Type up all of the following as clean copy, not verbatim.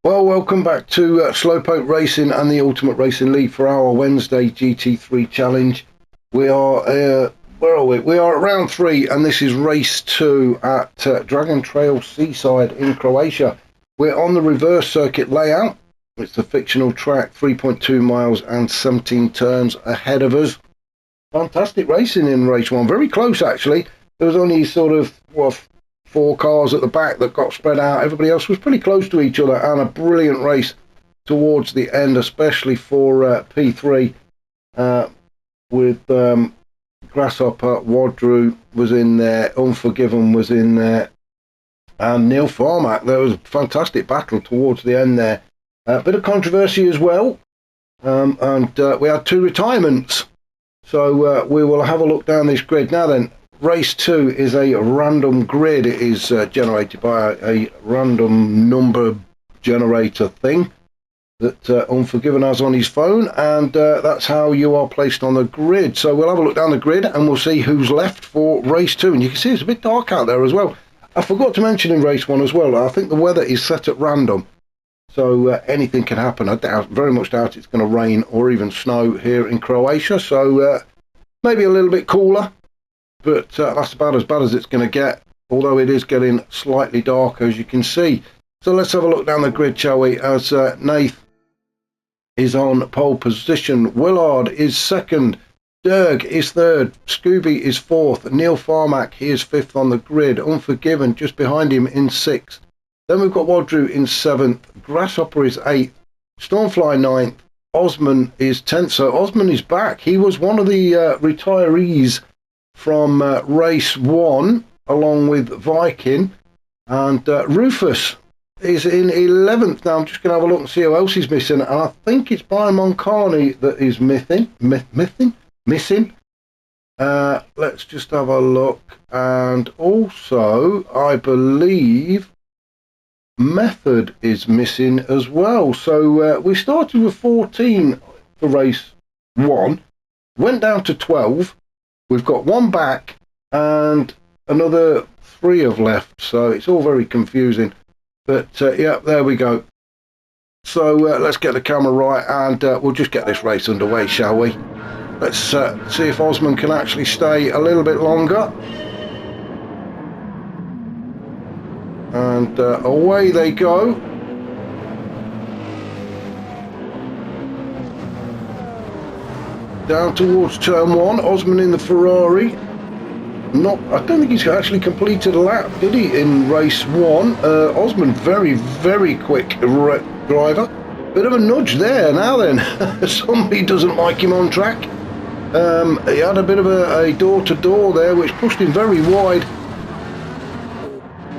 Well, welcome back to Slowpoke Racing and the Ultimate Racing League for our Wednesday GT3 challenge. We are, where are we? We are at round 3, and this is race 2 at Dragon Trail Seaside in Croatia. We're on the reverse circuit layout. It's the fictional track, 3.2 miles and 17 turns ahead of us. Fantastic racing in race 1, very close actually. There was only sort of, 4 cars at the back that got spread out. Everybody else was pretty close to each other, and a brilliant race towards the end, especially for P3 with Grasshopper. Wadru was in there, Unforgiven was in there, and Neil Farmack. There was a fantastic battle towards the end there. A bit of controversy as well, and we had 2 retirements. So we will have a look down this grid. Now then, race 2 is a random grid. It is generated by a random number generator thing that Unforgiven has on his phone, and that's how you are placed on the grid. So we'll have a look down the grid and we'll see who's left for race 2. And you can see it's a bit dark out there as well. I forgot to mention in race 1 as well, I think the weather is set at random. So anything can happen. I very much doubt it's going to rain or even snow here in Croatia. So maybe a little bit cooler. But that's about as bad as it's going to get, although it is getting slightly darker, as you can see. So let's have a look down the grid, shall we, as Nath is on pole position. Willard is second. Derg is third. Scooby is fourth. Neil Farmack, he is fifth on the grid. Unforgiven just behind him in sixth. Then we've got Wadru in seventh. Grasshopper is eighth. Stormfly ninth. Osman is 10th. So Osman is back. He was one of the retirees from race 1, along with Viking, and Rufus is in 11th. Now I'm just going to have a look and see who else is missing, and I think it's Brian Moncani that is missing. Let's just have a look, and also I believe Method is missing as well. So we started with 14 for race 1, went down to 12. We've got 1 back and another 3 have left, so it's all very confusing. But yeah, there we go. So let's get the camera right, and we'll just get this race underway, shall we? Let's see if Osman can actually stay a little bit longer. And away they go. Down towards turn 1, Osman in the Ferrari. I don't think he's actually completed a lap, did he, in race 1? Osman, very, very quick driver. Bit of a nudge there now then. Somebody doesn't like him on track. He had a bit of a door-to-door there, which pushed him very wide.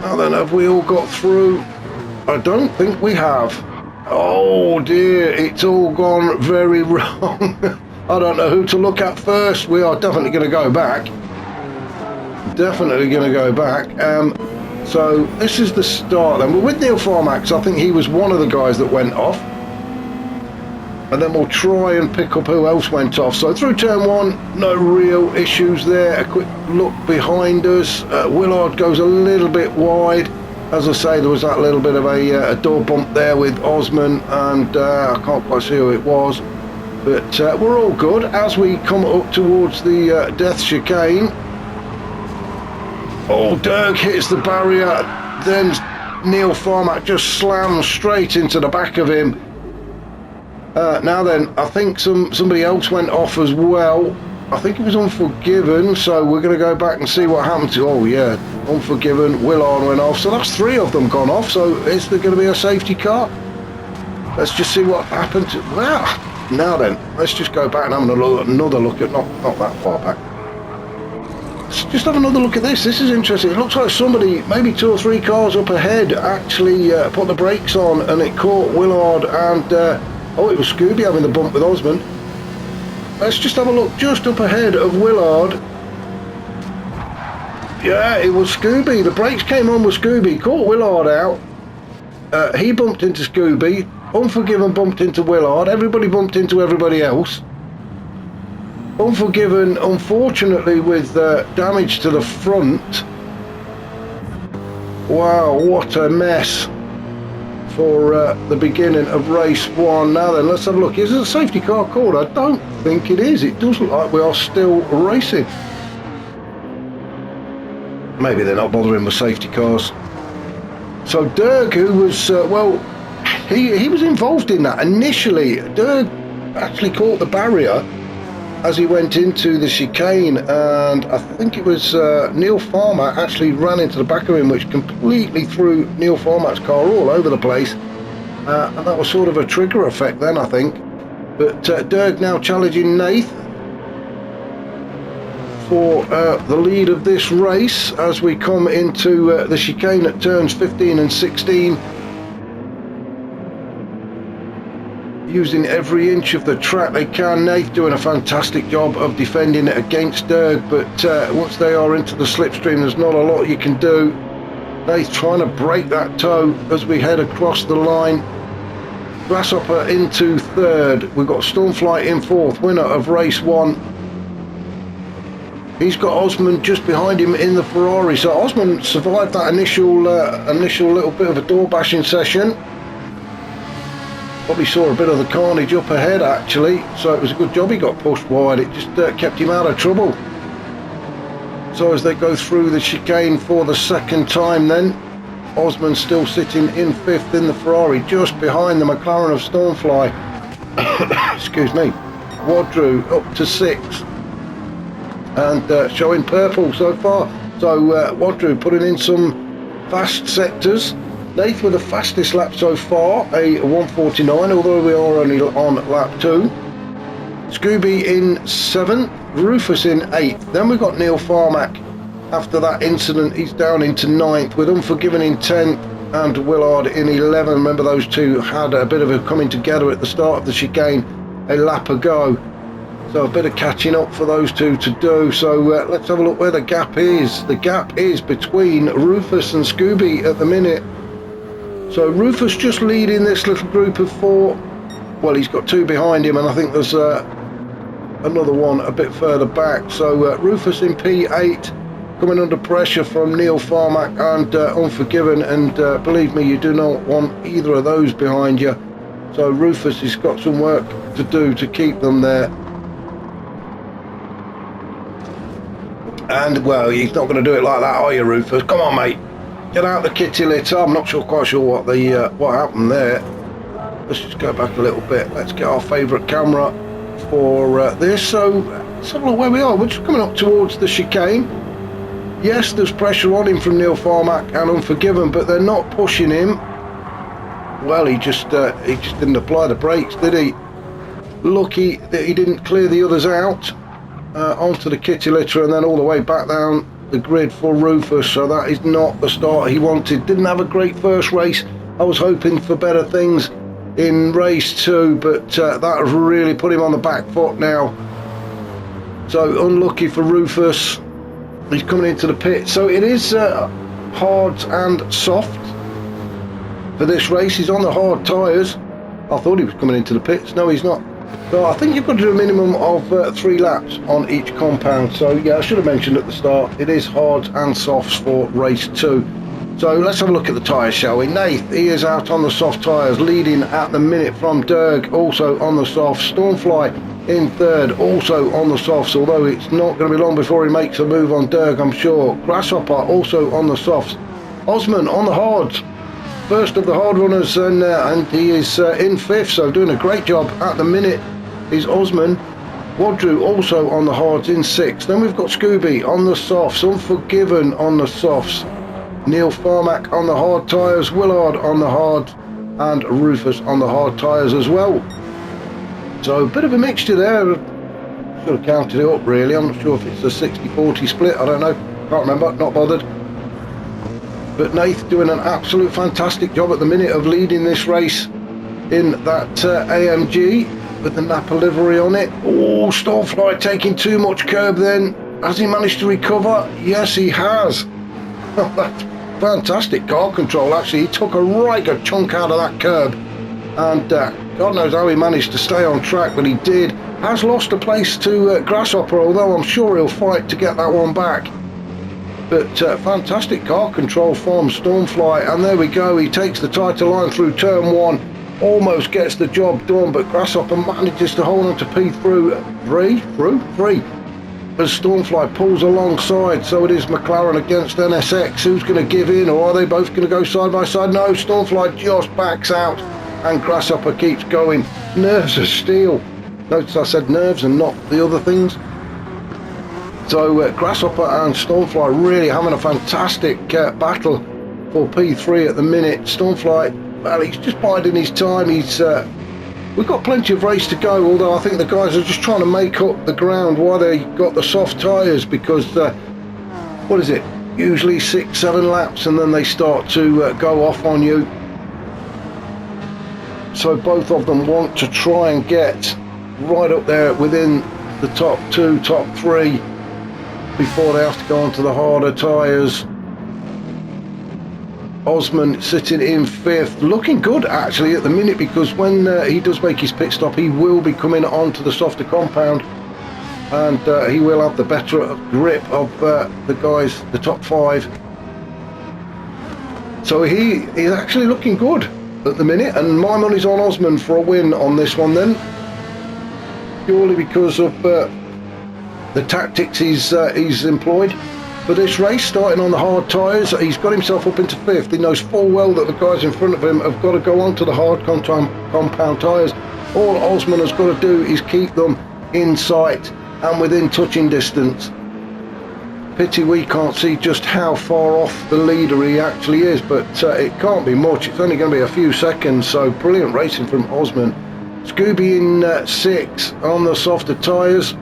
Now then, have we all got through? I don't think we have. Oh dear, it's all gone very wrong. I don't know who to look at first. We are definitely going to go back. So this is the start then. We're with Neil Farmax. I think he was one of the guys that went off. And then we'll try and pick up who else went off. So through turn 1, no real issues there. A quick look behind us. Willard goes a little bit wide. As I say, there was that little bit of a door bump there with Osman, and I can't quite see who it was. But we're all good as we come up towards the death chicane. Oh, Derg hits the barrier. Then Neil Farmack just slams straight into the back of him. Now then, I think somebody else went off as well. I think it was Unforgiven, so we're going to go back and see what happened to... Oh, yeah, Unforgiven, Willard went off. So that's 3 of them gone off. So is there going to be a safety car? Let's just see what happened to... Well, now then, let's just go back and have another look at... Not that far back. Let's just have another look at this. This is interesting. It looks like somebody, maybe 2 or 3 cars up ahead, actually put the brakes on, and it caught Willard and... oh, it was Scooby having the bump with Osman. Let's just have a look just up ahead of Willard. Yeah, it was Scooby. The brakes came on with Scooby, caught Willard out. He bumped into Scooby. Unforgiven bumped into Willard. Everybody bumped into everybody else. Unforgiven, unfortunately, with damage to the front. Wow, what a mess for the beginning of race 1. Now then, let's have a look. Is it a safety car called? I don't think it is. It does look like we are still racing. Maybe they're not bothering with safety cars. So Derg, who was, well, he was involved in that. Initially, Derg actually caught the barrier as he went into the chicane, and I think it was Neil Farmer actually ran into the back of him, which completely threw Neil Farmer's car all over the place, and that was sort of a trigger effect then, I think. But Derg now challenging Nath for the lead of this race as we come into the chicane at turns 15 and 16. Using every inch of the track they can. Nath doing a fantastic job of defending it against Derg, but once they are into the slipstream, there's not a lot you can do. Nath trying to break that toe as we head across the line. Grasshopper into third. We've got Stormflight in fourth, winner of race 1. He's got Osman just behind him in the Ferrari. So Osman survived that initial little bit of a door bashing session. Probably saw a bit of the carnage up ahead actually, so it was a good job he got pushed wide. It just kept him out of trouble. So as they go through the chicane for the second time then, Osman still sitting in fifth in the Ferrari, just behind the McLaren of Stormfly. Excuse me. Wadru up to sixth and showing purple so far. So Wadru putting in some fast sectors. Nath with the fastest lap so far, a 1:49, although we are only on lap 2. Scooby in 7th, Rufus in 8th. Then we've got Neil Farmack. After that incident, he's down into 9th, with Unforgiven in 10th and Willard in 11th. Remember, those two had a bit of a coming together at the start of the chicane a lap ago. So a bit of catching up for those two to do. So let's have a look where the gap is. The gap is between Rufus and Scooby at the minute. So Rufus just leading this little group of 4. Well, he's got 2 behind him, and I think there's another one a bit further back. So Rufus in P8, coming under pressure from Neil Farmack and Unforgiven, and believe me, you do not want either of those behind you. So Rufus has got some work to do to keep them there. And, well, he's not going to do it like that, are you, Rufus? Come on, mate. Get out the kitty litter. I'm not quite sure what happened there. Let's just go back a little bit. Let's get our favourite camera for this. So let's have a look where we are. We're just coming up towards the chicane. Yes, there's pressure on him from Neil Farmack and Unforgiven, but they're not pushing him. Well, he just didn't apply the brakes, did he? Lucky that he didn't clear the others out onto the kitty litter and then all the way back down the grid for Rufus. So that is not the start he wanted. Didn't have a great first race. I was hoping for better things in race 2, but that really put him on the back foot now. So unlucky for Rufus. He's coming into the pit. So it is hard and soft for this race. He's on the hard tyres. I thought he was coming into the pits. No, he's not. So I think you've got to do a minimum of 3 laps on each compound. So yeah, I should have mentioned at the start, it is hard and softs for race 2. So let's have a look at the tyres, shall we? Nath, he is out on the soft tyres, leading at the minute from Derg, also on the softs. Stormfly in third, also on the softs, although it's not going to be long before he makes a move on Derg, I'm sure. Grasshopper also on the softs. Osman on the hards. First of the hard runners, and he is in 5th, so doing a great job at the minute is Osman. Wadru also on the hards in 6th. Then we've got Scooby on the softs, Unforgiven on the softs, Neil Farmack on the hard tyres, Willard on the hard, and Rufus on the hard tyres as well. So a bit of a mixture there. Should have counted it up really. I'm not sure if it's a 60-40 split, I don't know, can't remember, not bothered. But Nath doing an absolute fantastic job at the minute of leading this race in that AMG with the Napa livery on it. Oh, Stormfly taking too much curb then. Has he managed to recover? Yes, he has. That's fantastic car control, actually. He took a right good chunk out of that curb. And God knows how he managed to stay on track, but he did. Has lost a place to Grasshopper, although I'm sure he'll fight to get that one back. But fantastic car control from Stormfly, and there we go, he takes the title line through turn 1, almost gets the job done, but Grasshopper manages to hold on to P3 as Stormfly pulls alongside. So it is McLaren against NSX. Who's going to give in, or are they both going to go side by side? No, Stormfly just backs out and Grasshopper keeps going. Nerves of steel. Notice I said nerves and not the other things. So Grasshopper and Stormfly really having a fantastic battle for P3 at the minute. Stormfly, well, he's just biding his time. We've got plenty of race to go, although I think the guys are just trying to make up the ground while they got the soft tyres, because what is it, usually 6-7 laps and then they start to go off on you. So both of them want to try and get right up there within the top 2, top 3 before they have to go onto the harder tyres. Osman sitting in 5th, looking good actually at the minute, because when he does make his pit stop, he will be coming onto the softer compound, and he will have the better grip of the guys, the top 5. So he is actually looking good at the minute, and my money's on Osman for a win on this one then, purely because of the tactics he's employed for this race, starting on the hard tyres. He's got himself up into 5th. He knows full well that the guys in front of him have got to go onto the hard compound tyres. All Osman has got to do is keep them in sight and within touching distance. Pity we can't see just how far off the leader he actually is, but it can't be much. It's only going to be a few seconds. So brilliant racing from Osman. Scooby in 6th on the softer tyres.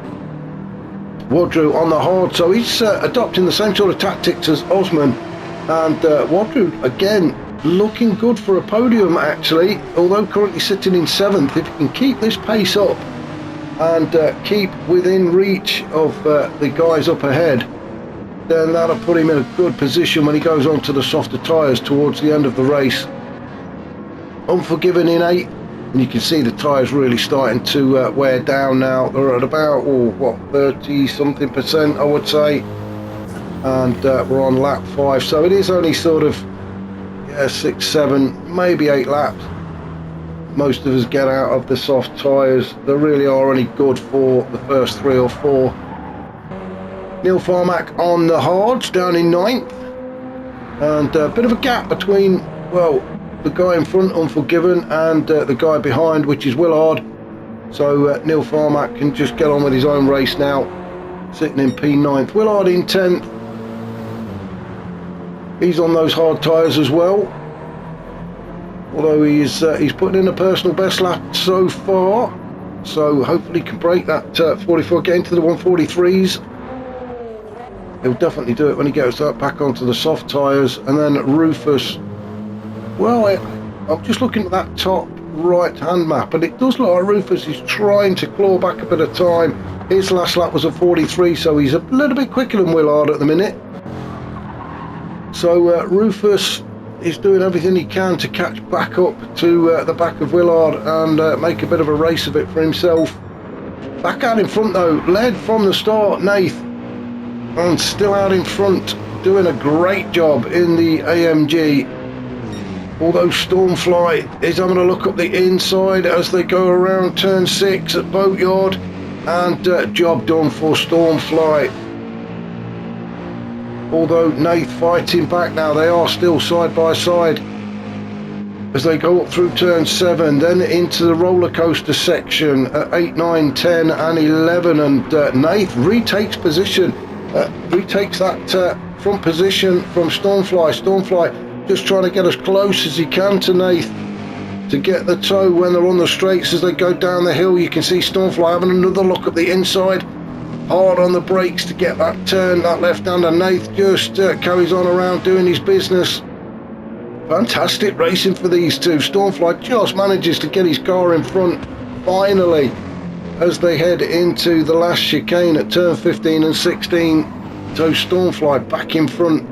Wadru on the hard, so he's adopting the same sort of tactics as Osman, and Wadru again looking good for a podium actually, although currently sitting in 7th. If he can keep this pace up and keep within reach of the guys up ahead, then that'll put him in a good position when he goes on to the softer tyres towards the end of the race. Unforgiven in 8th. And you can see the tyres really starting to wear down now. They're at about 30 something percent I would say, and we're on lap 5, so it is only sort of 6, 7, maybe 8 laps most of us get out of the soft tyres. They really are only good for the first 3 or 4. Neil Farmack on the hards down in 9th, and a bit of a gap between, well, the guy in front, Unforgiven, and the guy behind, which is Willard. So Neil Farmack can just get on with his own race now, sitting in P9th. Willard in 10th. He's on those hard tyres as well, although he's putting in a personal best lap so far, so hopefully can break that 44, get into the 143s. He'll definitely do it when he gets back onto the soft tyres. And then Rufus, well, I'm just looking at that top right hand map, and it does look like Rufus is trying to claw back a bit of time. His last lap was a 43, so he's a little bit quicker than Willard at the minute. So Rufus is doing everything he can to catch back up to the back of Willard and make a bit of a race of it for himself. Back out in front though, led from the start, Nath, and still out in front, doing a great job in the AMG. Although Stormfly is having a look up the inside as they go around turn 6 at Boatyard, and job done for Stormfly. Although Nath fighting back now, they are still side by side as they go up through turn 7, then into the roller coaster section at 8, 9, 10 and 11, and Nath retakes position, retakes that front position from Stormfly. Stormfly just trying to get as close as he can to Nath to get the toe when they're on the straights. As they go down the hill, you can see Stormfly having another look at the inside, hard on the brakes to get that turn, that left-hander. Nath just carries on around doing his business. Fantastic racing for these two. Stormfly just manages to get his car in front finally as they head into the last chicane at turn 15 and 16. So Stormfly back in front,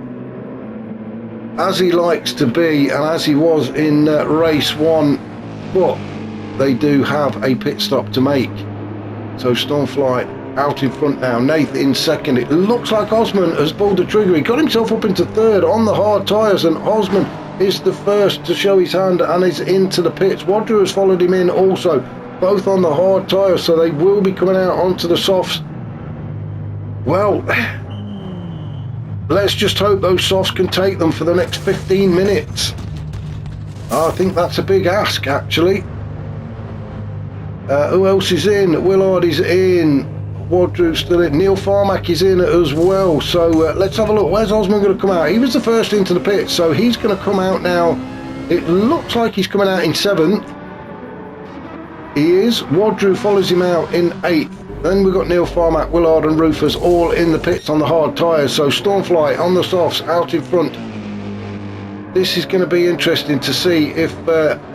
as he likes to be and as he was in race 1, but they do have a pit stop to make. So Stormfly out in front now. Nath in second. It looks like Osman has pulled the trigger. He got himself up into third on the hard tyres, and Osman is the first to show his hand and is into the pits. Wadru has followed him in also, both on the hard tyres, so they will be coming out onto the softs. Well, let's just hope those softs can take them for the next 15 minutes. I think that's a big ask, actually. Who else is in? Willard is in. Wadru's still in. Neil Farmack is in as well. So let's have a look. Where's Osman going to come out? He was the first into the pit, so he's going to come out now. It looks like he's coming out in 7th. He is. Wadru follows him out in 8th. Then we've got Neil Farmack, Willard and Rufus all in the pits on the hard tyres. So Stormfly on the softs out in front. This is going to be interesting to see if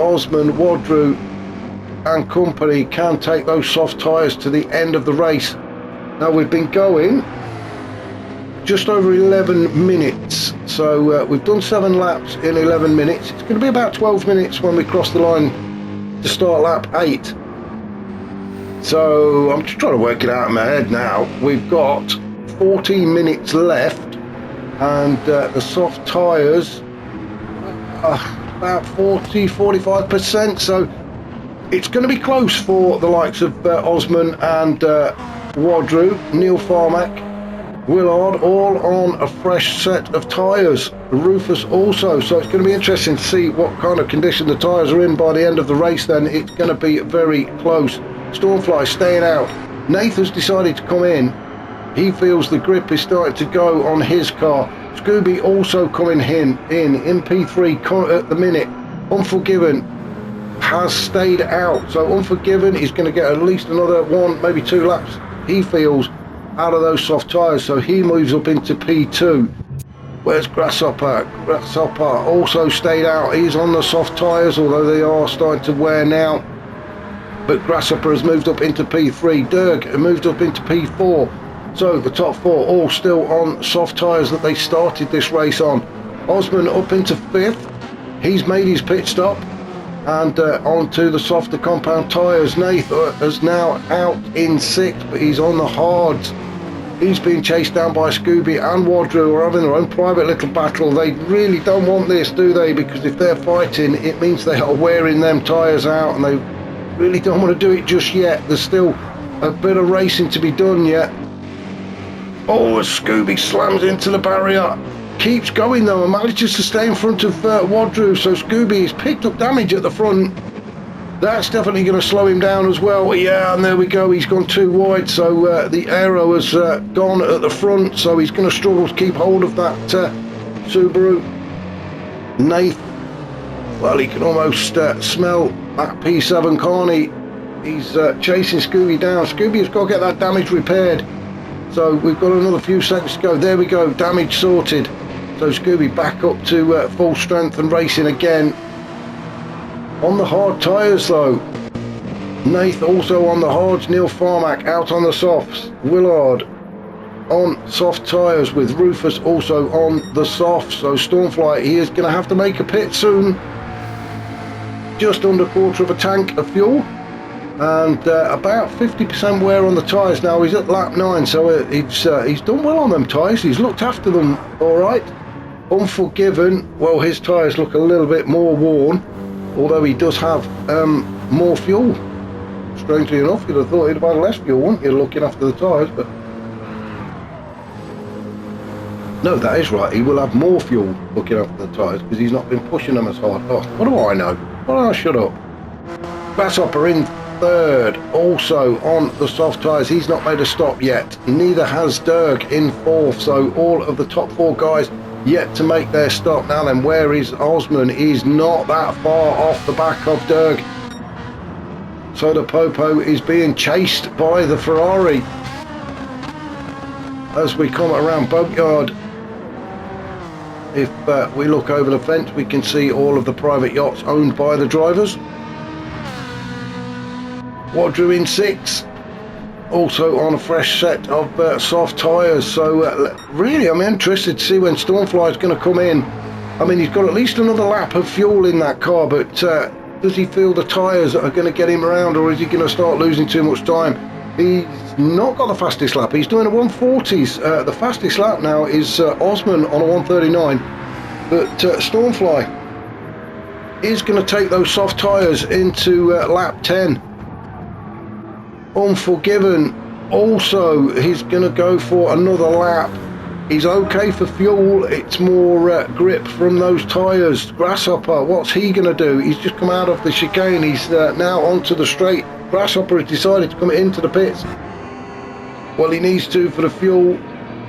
Osman, Wadru and company can take those soft tyres to the end of the race. Now we've been going just over 11 minutes, so we've done 7 laps in 11 minutes. It's going to be about 12 minutes when we cross the line to start lap 8. So I'm just trying to work it out in my head now. We've got 14 minutes left, and the soft tyres about 40-45%, so it's going to be close for the likes of Osman and Wadru. Neil Farmack, Willard all on a fresh set of tyres. Rufus also, so it's going to be interesting to see what kind of condition the tyres are in by the end of the race. Then it's going to be very close. Stormfly staying out. Nathan's decided to come in. He feels the grip is starting to go on his car. Scooby also coming in P3 at the minute. Unforgiven has stayed out, so Unforgiven is going to get at least another 1, maybe 2 laps, he feels, out of those soft tyres, so he moves up into P2. Where's Grasshopper? Grasshopper also stayed out. He's on the soft tyres, although they are starting to wear now, but Grasshopper has moved up into P3. Dirk moved up into P4. So the top 4 all still on soft tyres that they started this race on. Osman up into 5th. He's made his pit stop and onto the softer compound tyres. Nath is now out in 6th, but he's on the hards. He's being chased down by Scooby and Wadru, who are having their own private little battle. They really don't want this, do they? Because if they're fighting, it means they are wearing them tyres out, and they really don't want to do it just yet. There's still a bit of racing to be done yet. Oh, Scooby slams into the barrier. Keeps going though and manages to stay in front of Wadru. So Scooby has picked up damage at the front. That's definitely going to slow him down as well. Yeah, and there we go. He's gone too wide. So the aero has gone at the front. So he's going to struggle to keep hold of that Subaru. Nath, well, he can almost smell that P7, can't he? He's chasing Scooby down. Scooby has got to get that damage repaired. So we've got another few seconds to go. There we go, damage sorted. So Scooby back up to full strength and racing again. On the hard tyres though. Nath also on the hards. Neil Farmack out on the softs. Willard on soft tyres with Rufus also on the softs. So Stormfly, he is going to have to make a pit soon. Just under 1/4 of a tank of fuel. And about 50% wear on the tyres now. He's at lap 9, so he's done well on them tyres. He's looked after them all right. Unforgiven, well, his tyres look a little bit more worn, although he does have more fuel. Strangely enough, you'd have thought he'd have had less fuel, wouldn't you, looking after the tyres, but no, that is right. He will have more fuel looking after the tyres because he's not been pushing them as hard. Oh, what do I know? Well, shut up. Grasshopper in 3rd, also on the soft tyres. He's not made a stop yet. Neither has Dirk in 4th. So all of the top 4 guys yet to make their stop. Now then, where is Osman? He's not that far off the back of Dirk. So the Popo is being chased by the Ferrari as we come around Boatyard. If we look over the fence, we can see all of the private yachts owned by the drivers. Wadru in 6th, also on a fresh set of soft tyres. So really I'm interested to see when Stormfly is going to come in. I mean, he's got at least another lap of fuel in that car, but does he feel the tyres are going to get him around, or is he going to start losing too much time? He's not got the fastest lap. He's doing a 140s. The fastest lap now is Osman on a 139. But Stormfly is going to take those soft tyres into lap 10. Unforgiven also, he's going to go for another lap. He's okay for fuel. It's more grip from those tyres. Grasshopper, what's he going to do? He's just come out of the chicane. He's now onto the straight. Grasshopper has decided to come into the pits. Well, he needs to for the fuel.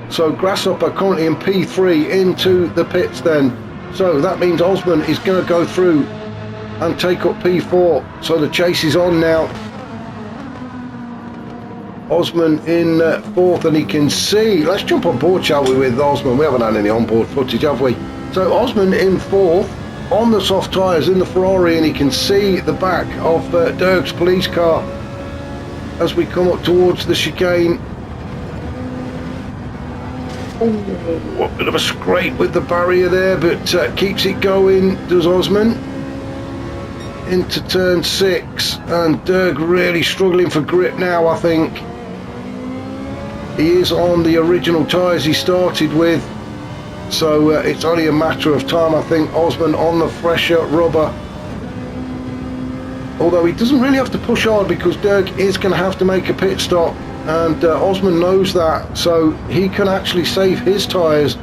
So Grasshopper currently in P3 into the pits then. So that means Osman is going to go through and take up P4. So the chase is on now. Osman in fourth, and he can see. Let's jump on board, shall we, with Osman? We haven't had any onboard footage, have we? So Osman in fourth on the soft tyres in the Ferrari, and he can see the back of Dirk's police car as we come up towards the chicane. Oh, a bit of a scrape with the barrier there, but keeps it going, does Osman. Into turn 6, and Dirk really struggling for grip now, I think. He is on the original tyres he started with, so it's only a matter of time, I think. Osman on the fresher rubber, although he doesn't really have to push hard because Dirk is going to have to make a pit stop, and Osman knows that, so he can actually save his tyres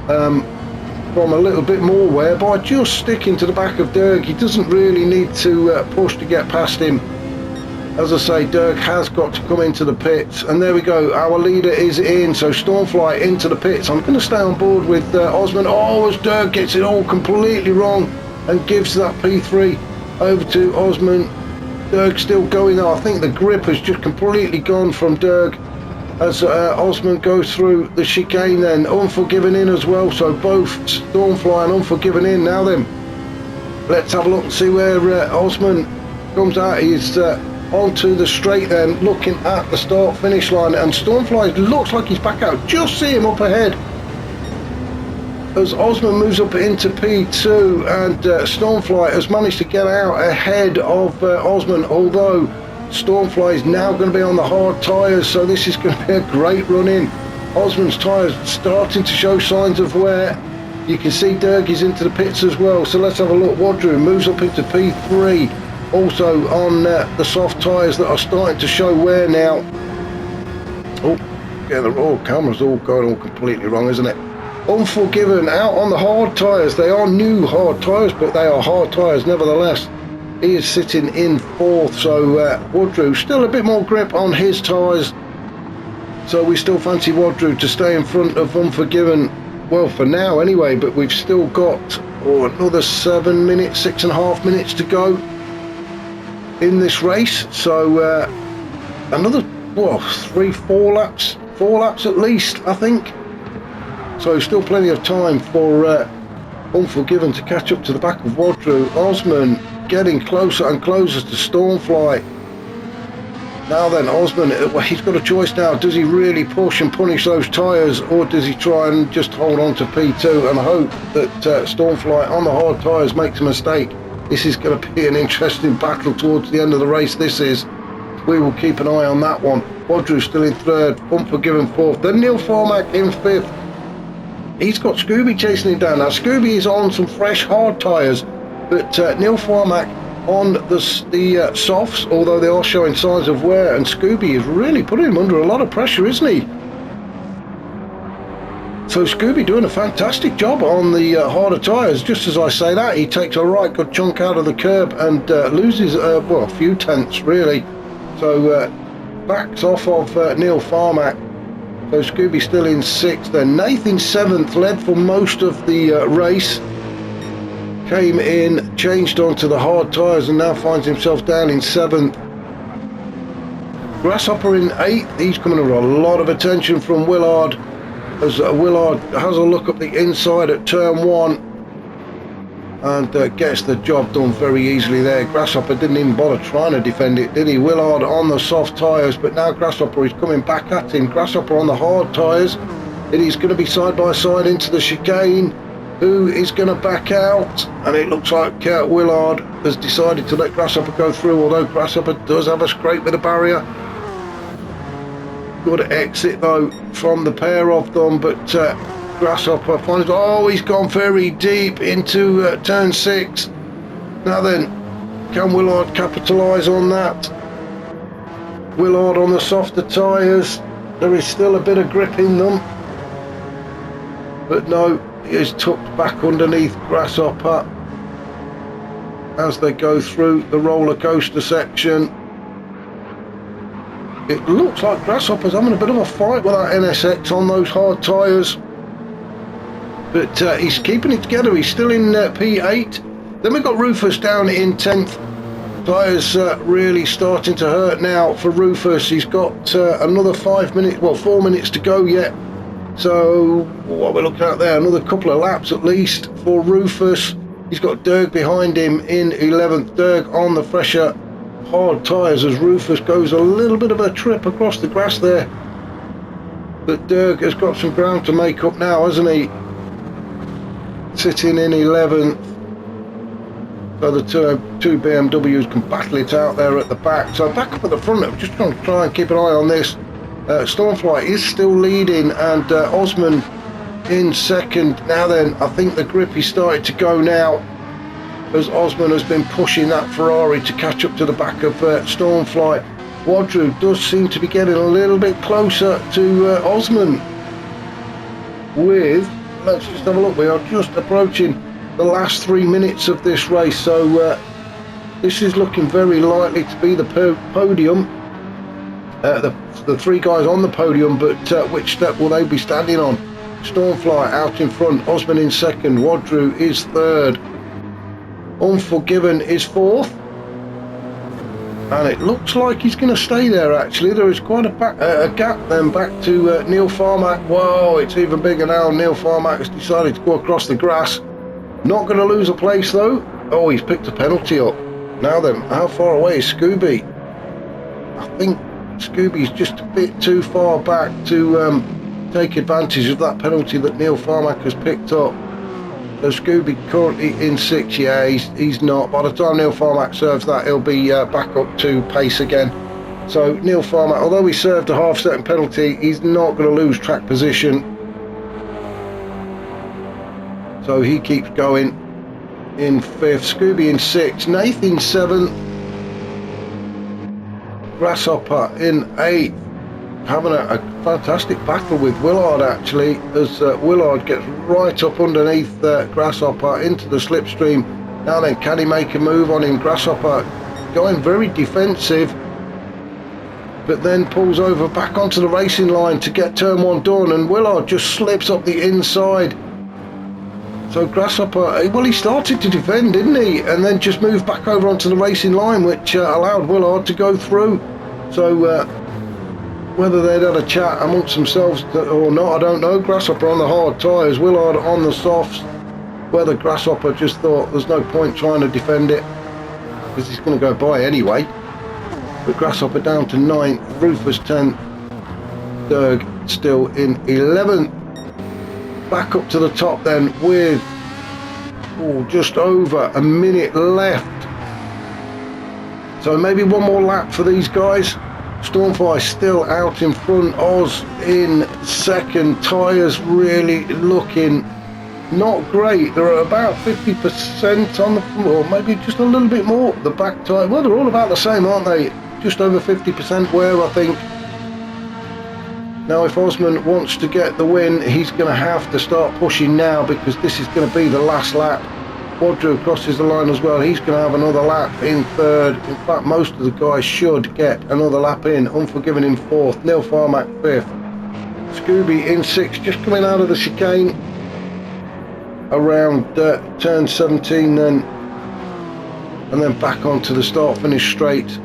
from a little bit more wear by just sticking to the back of Dirk. He doesn't really need to push to get past him. As I say, Dirk has got to come into the pits, and there we go, our leader is in. So Stormfly into the pits. I'm going to stay on board with Osman. Oh, as Dirk gets it all completely wrong and gives that P3 over to Osman. Dirk still going there. I think the grip has just completely gone from Dirk as Osman goes through the chicane then. Unforgiven in as well, so both Stormfly and Unforgiven in. Now then, let's have a look and see where Osman comes out. He's onto the straight then, looking at the start finish line, and Stormfly looks like he's back out. Just see him up ahead as Osman moves up into P2, and Stormfly has managed to get out ahead of Osman, although Stormfly is now going to be on the hard tyres, so this is going to be a great run in. Osman's tyres starting to show signs of wear. You can see Dirk is into the pits as well, so let's have a look. Wadru moves up into P3, also on the soft tyres that are starting to show wear now. Oh, yeah, the camera's all going all completely wrong, isn't it? Unforgiven out on the hard tyres. They are new hard tyres, but they are hard tyres nevertheless. He is sitting in fourth, so Wadru still a bit more grip on his tyres. So we still fancy Wadru to stay in front of Unforgiven, well, for now anyway, but we've still got another 7 minutes, 6.5 minutes to go in this race. So another 4 laps at least, I think. So still plenty of time for Unforgiven to catch up to the back of Wadru. Osman getting closer and closer to Stormfly. Now then, Osman, he's got a choice now. Does he really push and punish those tyres, or does he try and just hold on to P2 and hope that Stormfly on the hard tyres makes a mistake? This is going to be an interesting battle towards the end of the race. This is. We will keep an eye on that one. Wadru still in third, Unforgiven fourth, then Neil Formack in fifth. He's got Scooby chasing him down. Now Scooby is on some fresh hard tyres, but Neil Formack on the softs, although they are showing signs of wear, and Scooby is really putting him under a lot of pressure, isn't he? So Scooby doing a fantastic job on the harder tyres. Just as I say that, he takes a right good chunk out of the curb and loses well, a few tenths really. So backs off of Neil Formack. So Scooby still in sixth. Then Nathan seventh, led for most of the race. Came in, changed onto the hard tyres, and now finds himself down in seventh. Grasshopper in eighth. He's coming under a lot of attention from Willard, as Willard has a look up the inside at turn one and gets the job done very easily there. Grasshopper didn't even bother trying to defend it, did he? Willard on the soft tyres, but now Grasshopper is coming back at him. Grasshopper on the hard tyres. It is going to be side by side into the chicane. Who is going to back out? And it looks like Willard has decided to let Grasshopper go through, although Grasshopper does have a scrape with the barrier. Good exit though from the pair of them, but Grasshopper finds, oh, he's gone very deep into turn 6. Now then, can Willard capitalise on that? Willard on the softer tyres. There is still a bit of grip in them, but no, he is tucked back underneath Grasshopper as they go through the roller coaster section. It looks like Grasshopper's having a bit of a fight with that NSX on those hard tyres, but he's keeping it together. He's still in P8. Then we've got Rufus down in 10th. Tyres really starting to hurt now for Rufus. He's got another 4 minutes to go yet. So what we're looking at there, another couple of laps at least for Rufus. He's got Derg behind him in 11th. Derg on the fresher hard tyres as Rufus goes a little bit of a trip across the grass there. But Derg has got some ground to make up now, hasn't he? Sitting in 11th. So the two BMWs can battle it out there at the back. So back up at the front, I'm just going to try and keep an eye on this. Stormfly is still leading, and Osman in second. Now then, I think the grip is starting to go now, as Osman has been pushing that Ferrari to catch up to the back of Stormfly. Wadru does seem to be getting a little bit closer to Osman with, let's just have a look, we are just approaching the last 3 minutes of this race, so this is looking very likely to be the podium. The three guys on the podium, but which step will they be standing on? Stormfly out in front, Osman in second, Wadru is third, Unforgiven is fourth, and it looks like he's going to stay there. Actually, there is quite a gap then back to Neil Farmack. Whoa, it's even bigger now. Neil Farmack has decided to go across the grass. Not going to lose a place though. Oh, he's picked a penalty up. Now then, how far away is Scooby? I think Scooby's just a bit too far back to take advantage of that penalty that Neil Farmack has picked up. So Scooby currently in 6th. Yeah, he's not. By the time Neil Farmack serves that, he'll be back up to pace again. So Neil Farmack, although he served a half-second penalty, he's not going to lose track position. So he keeps going in 5th, Scooby in 6th, Nath in 7th, Grasshopper in 8th, having a fantastic battle with Willard actually, as Willard gets right up underneath Grasshopper into the slipstream. Now then, can he make a move on him? Grasshopper going very defensive, but then pulls over back onto the racing line to get turn 1 done, and Willard just slips up the inside. So Grasshopper, well, he started to defend, didn't he? And then just moved back over onto the racing line, which allowed Willard to go through. So whether they'd had a chat amongst themselves or not, I don't know. Grasshopper on the hard tyres, Willard on the softs. Whether Grasshopper just thought there's no point trying to defend it, because he's going to go by anyway. But Grasshopper down to 9th, Rufus 10th, Derg still in 11th. Back up to the top then with just over a minute left. So maybe one more lap for these guys. Stormfly still out in front, Oz in second. Tyres really looking not great. They're at about 50% on the front, or maybe just a little bit more. The back tyre, well, they're all about the same, aren't they? Just over 50% wear, I think. Now if Osman wants to get the win, he's going to have to start pushing now, because this is going to be the last lap. Wadru crosses the line as well, he's going to have another lap in 3rd. In fact, most of the guys should get another lap in. Unforgiven in 4th, Neil Farmack 5th, Scooby in 6th, just coming out of the chicane around turn 17 then, and then back onto the start finish straight.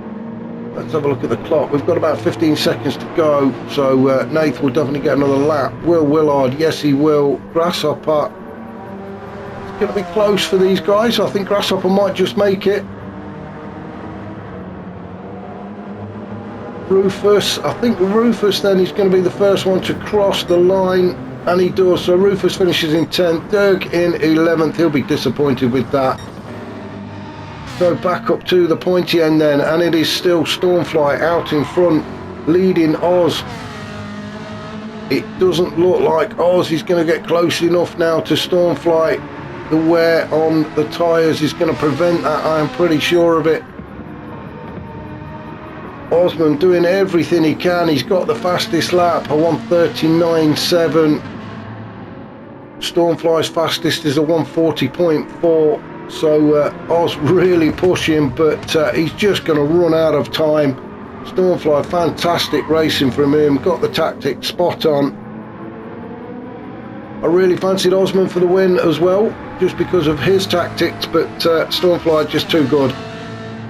Let's have a look at the clock. We've got about 15 seconds to go, so Nath will definitely get another lap. Will Willard? Yes, he will. Grasshopper, it's going to be close for these guys. I think Grasshopper might just make it. Rufus, I think Rufus then is going to be the first one to cross the line, and he does. So Rufus finishes in 10th, Derg in 11th. He'll be disappointed with that. So back up to the pointy end then, and it is still Stormfly out in front, leading Oz it doesn't look like Oz is going to get close enough now to Stormfly. The wear on the tyres is going to prevent that, I am pretty sure of it. Osman doing everything he can. He's got the fastest lap, a 1:39.7. Stormfly's fastest is a 1:40.4. So Oz really pushing, but he's just going to run out of time. Stormfly, fantastic racing from him. Got the tactics spot on. I really fancied Osman for the win as well, just because of his tactics, but Stormfly just too good,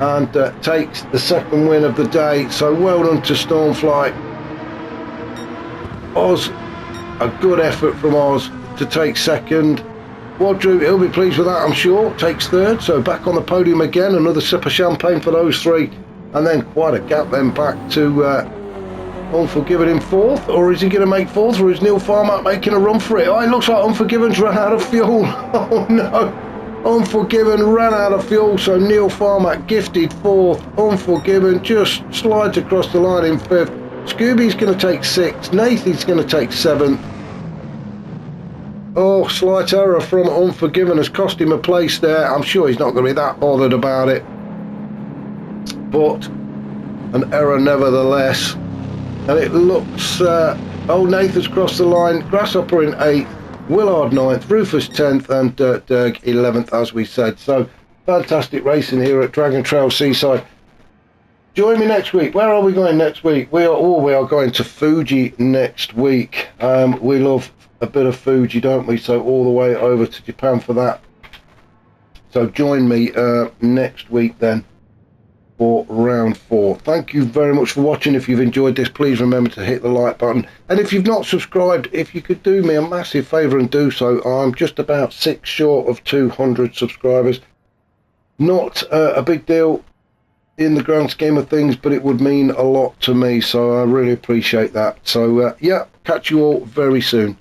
and takes the second win of the day. So well done to Stormfly. Oz, a good effort from Oz to take second. Wadru, he'll be pleased with that, I'm sure. Takes third, so back on the podium again. Another sip of champagne for those three, and then quite a gap then back to Unforgiven in fourth. Or is he going to make fourth, or is Neil Farmer making a run for it? Oh, it looks like Unforgiven's run out of fuel. Oh no, Unforgiven ran out of fuel, so Neil Farmer gifted fourth. Unforgiven just slides across the line in fifth. Scooby's going to take sixth. Nathan's going to take seventh. Oh, slight error from Unforgiven has cost him a place there. I'm sure he's not going to be that bothered about it, but an error nevertheless. And it looks, Nathan's crossed the line. Grasshopper in 8th, Willard 9th, Rufus 10th, and Dirk 11th, as we said. So fantastic racing here at Dragon Trail Seaside. Join me next week. Where are we going next week? We are going to Fuji next week. We love a bit of Fuji, don't we? So all the way over to Japan for that. So join me next week then for round 4. Thank you very much for watching. If you've enjoyed this, please remember to hit the like button, and if you've not subscribed, if you could do me a massive favor and do so. I'm just about 6 short of 200 subscribers. Not a big deal in the grand scheme of things, but it would mean a lot to me, so I really appreciate that. So yeah, catch you all very soon.